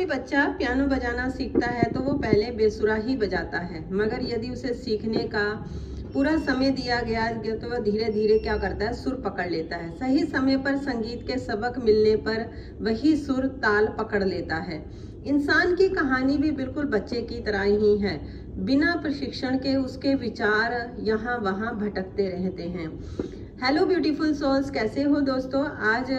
कोई बच्चा पियानो बजाना सीखता है तो वो पहले बेसुरा ही बजाता है, मगर यदि उसे सीखने का पूरा समय दिया गया तो वह धीरे धीरे क्या करता है, सुर पकड़ लेता है। सही समय पर संगीत के सबक मिलने पर वही सुर ताल पकड़ लेता है। इंसान की कहानी भी बिल्कुल बच्चे की तरह ही है। बिना प्रशिक्षण के उसके विचार यहाँ वहाँ भटकते रहते हैं। हेलो ब्यूटीफुल सोल्स, कैसे हो दोस्तों? आज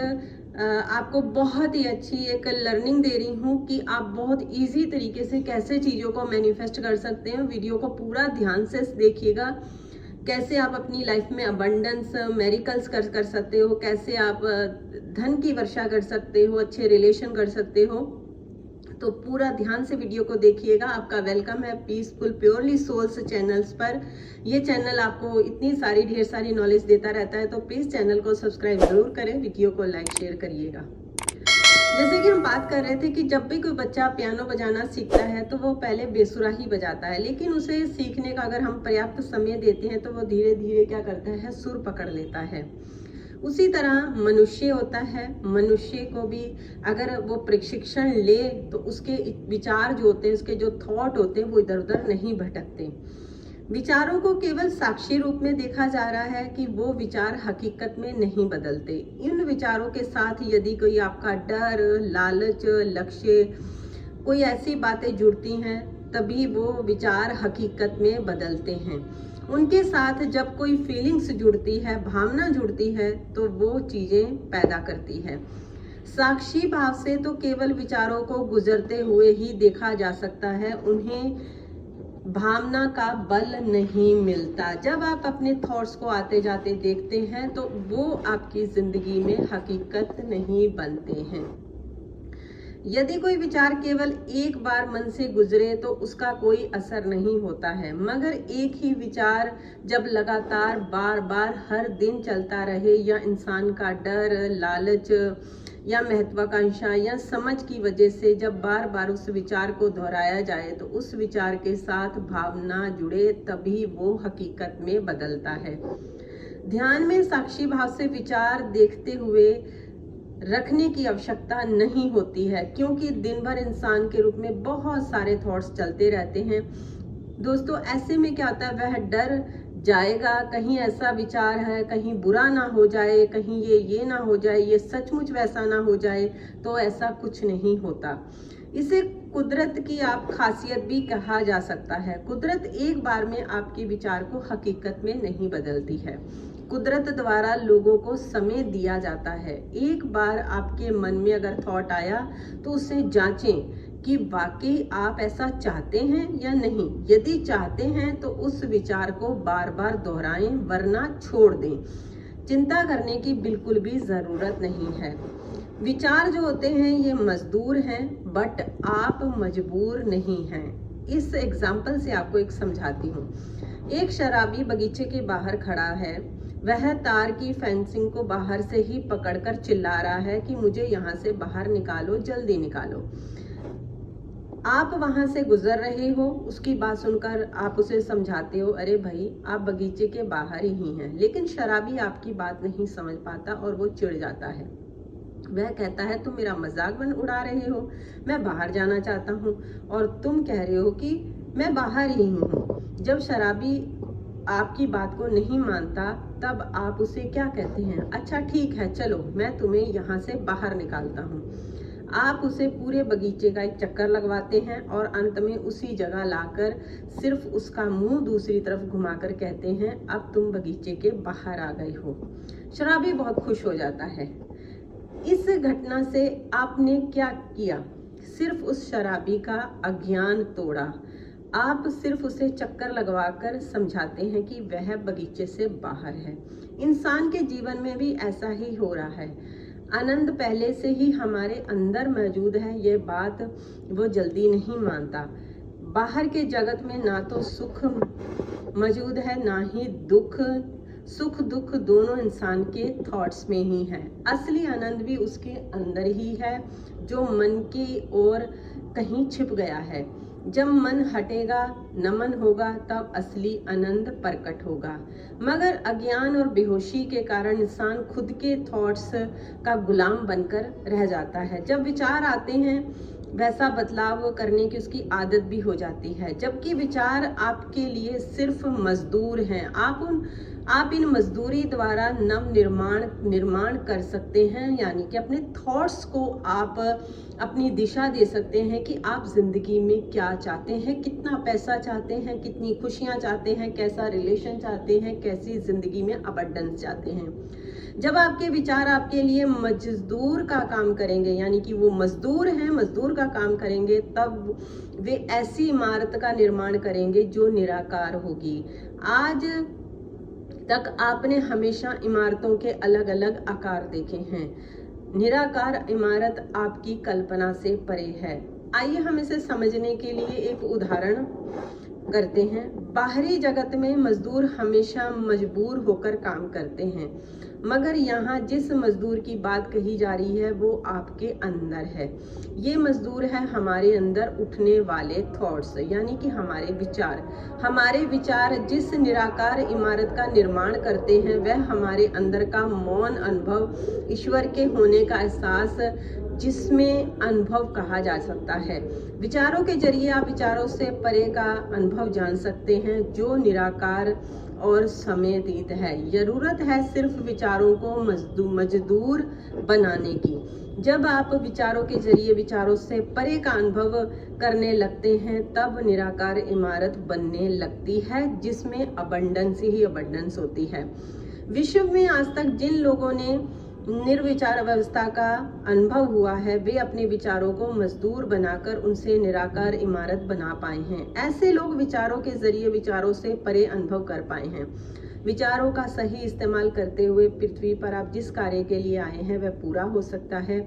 आपको बहुत ही अच्छी एक लर्निंग दे रही हूँ कि आप बहुत इजी तरीके से कैसे चीज़ों को मैनिफेस्ट कर सकते हैं। वीडियो को पूरा ध्यान से देखिएगा। कैसे आप अपनी लाइफ में अबंडेंस मेरिकल्स कर सकते हो, कैसे आप धन की वर्षा कर सकते हो, अच्छे रिलेशन कर सकते हो। तो पूरा ध्यान से वीडियो को देखिएगा। आपका वेलकम है पीसफुल प्योरली सोल्स चैनल्स पर। ये चैनल आपको इतनी सारी ढेर सारी नॉलेज देता रहता है, तो प्लीज़ चैनल को सब्सक्राइब जरूर करें, वीडियो को लाइक शेयर करिएगा। जैसे कि हम बात कर रहे थे कि जब भी कोई बच्चा पियानो बजाना सीखता है तो वो पहले बेसुरा ही बजाता है, लेकिन उसे सीखने का अगर हम पर्याप्त समय देते हैं तो वो धीरे धीरे क्या करता है, सुर पकड़ लेता है। उसी तरह मनुष्य होता है। मनुष्य को भी अगर वो प्रशिक्षण ले तो उसके विचार जो होते हैं, उसके जो थॉट होते हैं, वो इधर उधर नहीं भटकते। विचारों को केवल साक्षी रूप में देखा जा रहा है कि वो विचार हकीकत में नहीं बदलते। इन विचारों के साथ यदि कोई आपका डर, लालच, लक्ष्य, कोई ऐसी बातें जुड़ती हैं, तभी वो विचार हकीकत में बदलते हैं। उनके साथ जब कोई फीलिंग्स जुड़ती है, भावना जुड़ती है, तो वो चीजें पैदा करती है। साक्षी भाव से तो केवल विचारों को गुजरते हुए ही देखा जा सकता है, उन्हें भावना का बल नहीं मिलता। जब आप अपने थॉट्स को आते जाते देखते हैं तो वो आपकी जिंदगी में हकीकत नहीं बनते हैं। यदि कोई विचार केवल एक बार मन से गुजरे तो उसका कोई असर नहीं होता है, मगर एक ही विचार जब लगातार बार बार हर दिन चलता रहे, या इंसान का डर, लालच या महत्वाकांक्षा या समझ की वजह से जब बार बार उस विचार को दोहराया जाए तो उस विचार के साथ भावना जुड़े, तभी वो हकीकत में बदलता है। ध्यान में साक्षी भाव से विचार देखते हुए रखने की आवश्यकता नहीं होती है, क्योंकि दिन भर इंसान के रूप में बहुत सारे थॉट्स चलते रहते हैं। दोस्तों, ऐसे में क्या होता है, वह डर जाएगा, कहीं ऐसा विचार है, कहीं बुरा ना हो जाए, कहीं ये ना हो जाए, ये सचमुच वैसा ना हो जाए, तो ऐसा कुछ नहीं होता। इसे कुदरत की आप खासियत भी कहा जा सकता है। कुदरत एक बार में आपके विचार को हकीकत में नहीं बदलती है। कुदरत द्वारा लोगों को समय दिया जाता है। एक बार आपके मन में अगर थॉट आया तो उसे जांचें कि वाकई आप ऐसा चाहते हैं या नहीं। यदि चाहते हैं तो उस विचार को बार बार दोहराएं, वरना छोड़ दें। चिंता करने की बिल्कुल भी ज़रूरत नहीं है। विचार जो होते हैं ये मजदूर हैं, बट आप मजबूर नहीं हैं। इस एग्जाम्पल से आपको एक समझाती हूँ। एक शराबी बगीचे के बाहर खड़ा है। वह तार की फेंसिंग को बाहर से ही पकड़कर चिल्ला रहा है कि मुझे यहाँ से बाहर निकालो, जल्दी निकालो। आप वहां से गुजर रहे हो, उसकी बात सुनकर आप उसे समझाते हो, अरे भाई आप बगीचे के बाहर ही हैं। लेकिन शराबी आपकी बात नहीं समझ पाता और वो चिढ़ जाता है। वह कहता है, तुम मेरा मजाक बन उड़ा रहे हो, मैं बाहर जाना चाहता हूँ और तुम कह रहे हो कि मैं बाहर ही हूँ। जब शराबी आपकी बात को नहीं मानता तब आप उसे क्या कहते हैं, अच्छा ठीक है, चलो मैं तुम्हें यहाँ से बाहर निकालता हूँ। आप उसे पूरे बगीचे का एक चक्कर लगवाते हैं और अंत में उसी जगह लाकर सिर्फ उसका मुंह दूसरी तरफ घुमाकर कहते हैं, अब तुम बगीचे के बाहर आ गए हो। शराबी बहुत खुश हो जाता है। इस घटना से आपने क्या किया, सिर्फ उस शराबी का अज्ञान तोड़ा। आप सिर्फ उसे चक्कर लगवाकर समझाते हैं कि वह बगीचे से बाहर है। इंसान के जीवन में भी ऐसा ही हो रहा है। आनंद पहले से ही हमारे अंदर मौजूद है, ये बात वो जल्दी नहीं मानता। बाहर के जगत में ना तो सुख मौजूद है, ना ही दुख। सुख दुख दोनों इंसान के थॉट्स में ही है। असली आनंद भी उसके अंदर ही है, जो मन की ओर कहीं छिप गया है। जब मन हटेगा, नमन होगा, तब असली आनंद प्रकट होगा। मगर अज्ञान और बेहोशी के कारण इंसान खुद के थॉट्स का गुलाम बनकर रह जाता है। जब विचार आते हैं वैसा बदलाव करने की उसकी आदत भी हो जाती है। जबकि विचार आपके लिए सिर्फ मजदूर हैं। आप इन मजदूरी द्वारा नव निर्माण कर सकते हैं, यानी कि अपने थॉट्स को आप अपनी दिशा दे सकते हैं कि आप जिंदगी में क्या चाहते हैं, कितना पैसा चाहते हैं, कितनी खुशियां चाहते हैं, कैसा रिलेशन चाहते हैं, कैसी जिंदगी में अबंडेंस चाहते हैं। जब आपके विचार आपके लिए मजदूर का काम करेंगे, यानी कि वो मजदूर हैं, मजदूर का काम करेंगे, तब वे ऐसी इमारत का निर्माण करेंगे जो निराकार होगी। आज तक आपने हमेशा इमारतों के अलग अलग आकार देखे हैं। निराकार इमारत आपकी कल्पना से परे है। आइए हम इसे समझने के लिए एक उदाहरण करते हैं। बाहरी जगत में मजदूर हमेशा मजबूर होकर काम करते हैं, मगर यहाँ जिस मजदूर की बात कही जा रही है वो आपके अंदर है। ये मजदूर है हमारे अंदर उठने वाले थॉट्स, यानी कि हमारे विचार। हमारे विचार जिस निराकार इमारत का निर्माण करते हैं वह हमारे अंदर का मौन अनुभव, ईश्वर के होने का एहसास, जिसमें अनुभव कहा जा सकता है। विचारों के जरिए आप विचारों से परे का अनुभव जान सकते हैं जो निराकार और समयतीत है। जरूरत है सिर्फ विचारों को मजदूर बनाने की। जब आप विचारों के जरिए विचारों से परे का अनुभव करने लगते हैं तब निराकार इमारत बनने लगती है, जिसमें अबंडेंस ही अबंडेंस होती है। विश्व में आज तक जिन लोगों ने निर्विचार अवस्था का अनुभव हुआ है वे अपने विचारों को मजदूर बनाकर उनसे निराकार इमारत बना पाए हैं। ऐसे लोग विचारों के जरिए विचारों से परे अनुभव कर पाए हैं। विचारों का सही इस्तेमाल करते हुए पृथ्वी पर आप जिस कार्य के लिए आए हैं वह पूरा हो सकता है।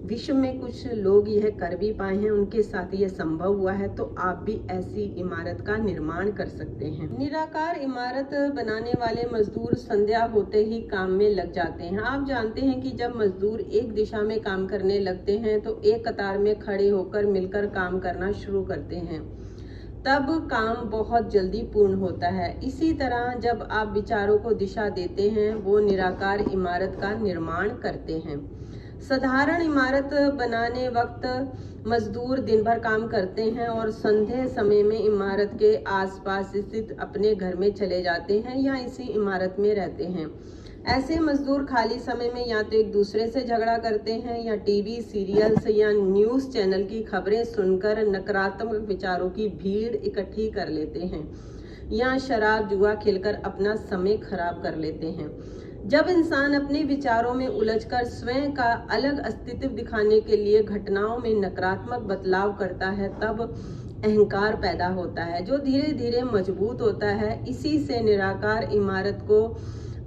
विश्व में कुछ लोग यह कर भी पाए हैं, उनके साथ यह संभव हुआ है, तो आप भी ऐसी इमारत का निर्माण कर सकते हैं। निराकार इमारत बनाने वाले मजदूर संध्या होते ही काम में लग जाते हैं। आप जानते हैं कि जब मजदूर एक दिशा में काम करने लगते हैं तो एक कतार में खड़े होकर मिलकर काम करना शुरू करते हैं, तब काम बहुत जल्दी पूर्ण होता है। इसी तरह जब आप विचारों को दिशा देते हैं वो निराकार इमारत का निर्माण करते हैं। साधारण इमारत बनाने वक्त मजदूर दिन भर काम करते हैं और संध्या समय में इमारत के आसपास स्थित अपने घर में चले जाते हैं या इसी इमारत में रहते हैं। ऐसे मजदूर खाली समय में या तो एक दूसरे से झगड़ा करते हैं या टीवी सीरियल्स या न्यूज़ चैनल की खबरें सुनकर नकारात्मक विचारों की भीड़ इकट्ठी कर लेते हैं या शराब जुआ खेलकर अपना समय खराब कर लेते हैं। जब इंसान अपने विचारों में उलझकर स्वयं का अलग अस्तित्व दिखाने के लिए घटनाओं में नकारात्मक बदलाव करता है तब अहंकार पैदा होता है जो धीरे धीरे मजबूत होता है। इसी से निराकार इमारत को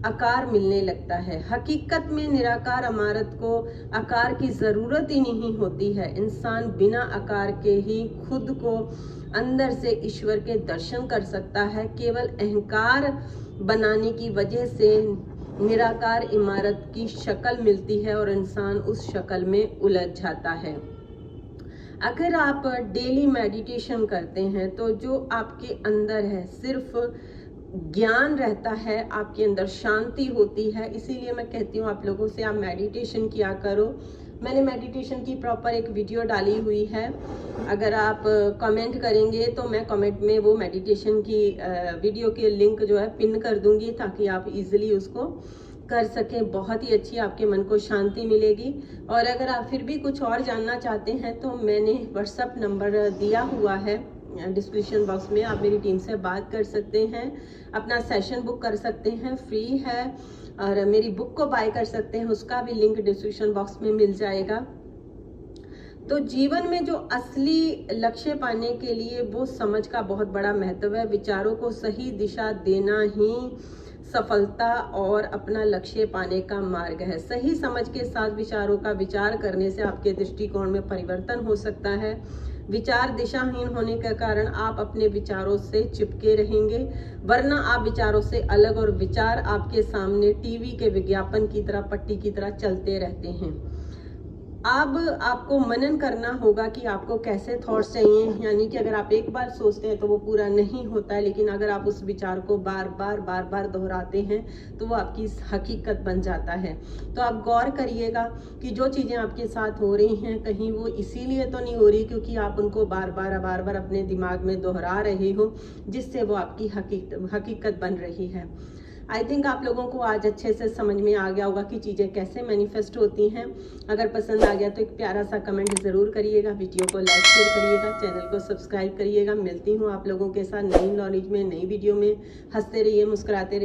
आकार मिलने लगता है। हकीकत में निराकार इमारत को आकार की जरूरत ही नहीं होती है। इंसान बिना आकार के ही खुद को अंदर से ईश्वर के दर्शन कर सकता है। केवल अहंकार बनाने की वजह से निराकार इमारत की शक्ल मिलती है और इंसान उस शक्ल में उलझ जाता है। अगर आप डेली मेडिटेशन करते हैं तो जो आपके अंदर है सिर्फ ज्ञान रहता है, आपके अंदर शांति होती है। इसीलिए मैं कहती हूँ आप लोगों से आप मेडिटेशन किया करो। मैंने मेडिटेशन की प्रॉपर एक वीडियो डाली हुई है, अगर आप कमेंट करेंगे तो मैं कमेंट में वो मेडिटेशन की वीडियो के लिंक जो है पिन कर दूंगी ताकि आप इजीली उसको कर सकें। बहुत ही अच्छी आपके मन को शांति मिलेगी। और अगर आप फिर भी कुछ और जानना चाहते हैं तो मैंने व्हाट्सएप नंबर दिया हुआ है डिस्क्रिप्शन बॉक्स में, आप मेरी टीम से बात कर सकते हैं, अपना सेशन बुक कर सकते हैं, फ्री है। और मेरी बुक को बाय कर सकते हैं, उसका भी लिंक डिस्क्रिप्शन बॉक्स में मिल जाएगा। तो जीवन में जो असली लक्ष्य पाने के लिए वो समझ का बहुत बड़ा महत्व है। विचारों को सही दिशा देना ही सफलता और अपना लक्ष्य पाने का मार्ग है। सही समझ के साथ विचारों का विचार करने से आपके दृष्टिकोण में परिवर्तन हो सकता है। विचार दिशाहीन होने के कारण आप अपने विचारों से चिपके रहेंगे, वरना आप विचारों से अलग और विचार आपके सामने टीवी के विज्ञापन की तरह, पट्टी की तरह चलते रहते हैं। अब आपको मनन करना होगा कि आपको कैसे थॉट्स चाहिए, यानी कि अगर आप एक बार सोचते हैं तो वो पूरा नहीं होता है, लेकिन अगर आप उस विचार को बार बार दोहराते हैं तो वो आपकी हकीकत बन जाता है। तो आप गौर करिएगा कि जो चीज़ें आपके साथ हो रही हैं कहीं वो इसीलिए तो नहीं हो रही क्योंकि आप उनको बार बार अपने दिमाग में दोहरा रहे हो, जिससे वो आपकी हकीकत बन रही है। आई थिंक आप लोगों को आज अच्छे से समझ में आ गया होगा कि चीज़ें कैसे मैनिफेस्ट होती हैं। अगर पसंद आ गया तो एक प्यारा सा कमेंट ज़रूर करिएगा, वीडियो को लाइक शेयर करिएगा, चैनल को सब्सक्राइब करिएगा। मिलती हूँ आप लोगों के साथ नई नॉलेज में, नई वीडियो में। हंसते रहिए, मुस्कुराते रहिए।